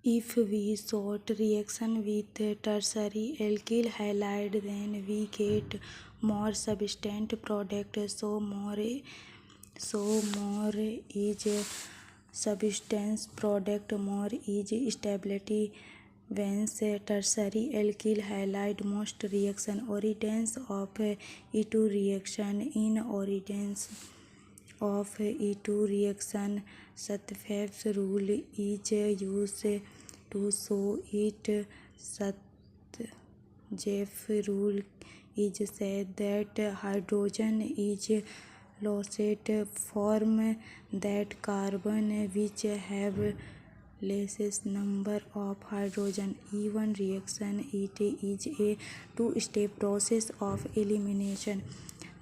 If we sort reaction with tertiary alkyl halide, then we get more substance product. So more is substance product, more is stability. Whence tertiary alkyl halide most reaction origins of E2 reaction. In origins of E2 reaction, Sattva's rule is used to show it. Sattva's rule is said that hydrogen is lowest form, that carbon which have lessest number of hydrogen. E1 reaction, it is a two-step process of elimination.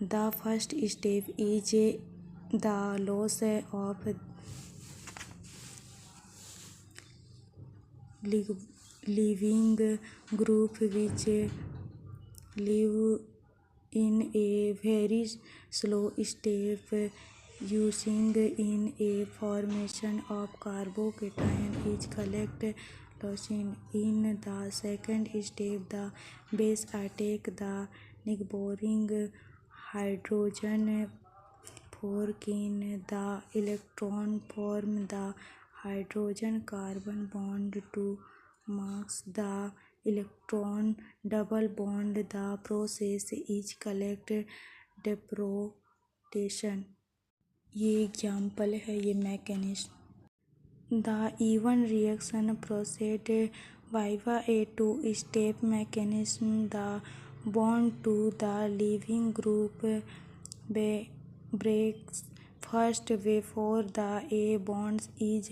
The first step is the loss of leaving group, which live in a very slow step, using in a formation of carbocation is collect leucine. In the second step, the base attack the neighboring hydrogen, forking the electron, form the hydrogen-carbon bond to mark the electron double bond. The process is collect deportation. ये example है, ये mechanism. The E1 reaction proceeds via a two-step mechanism. The bond to the leaving group breaks first before the A bond is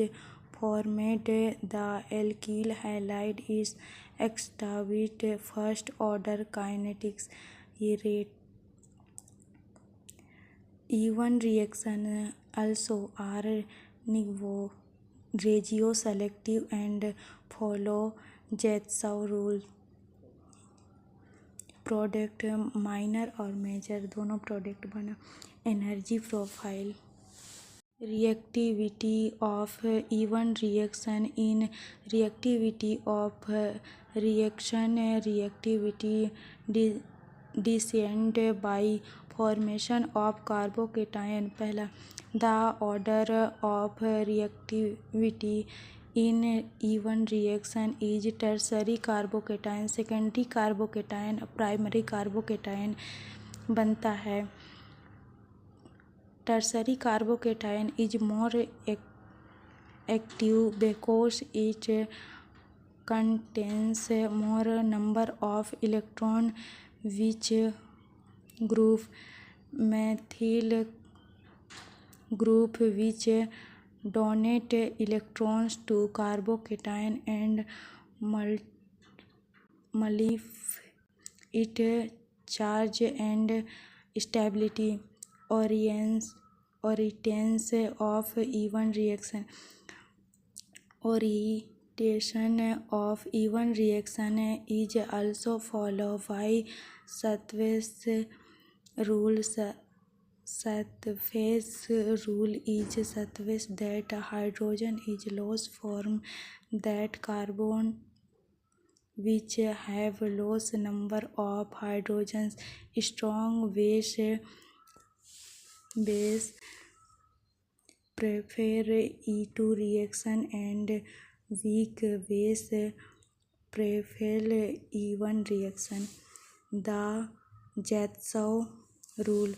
formed. The alkyl halide is exhausted. First order kinetics. E1 reaction also are regioselective and follow Zetsow rule. Product minor और major दोनों product बना. Energy profile. Reactivity of E1 reaction. In reactivity of reaction, reactivity descend by formation of carbocation. पहला, the order of reactivity in E1 reaction is tertiary carbocation, secondary carbocation, primary carbocation बनता है. Tertiary carbocation is more active because it contains more number of electrons, which group methyl group, which donate electrons to carbocation and multiply its charge and stability. Origins of E1 reaction. Orientation of E1 reaction is also followed by Sattva's rule. Sattva's rule is Sattva's that hydrogen is lowest form, that carbon which have lowest number of hydrogens. Strong base prefer E2 reaction and weak base prefer E1 reaction. The Zetsow rule.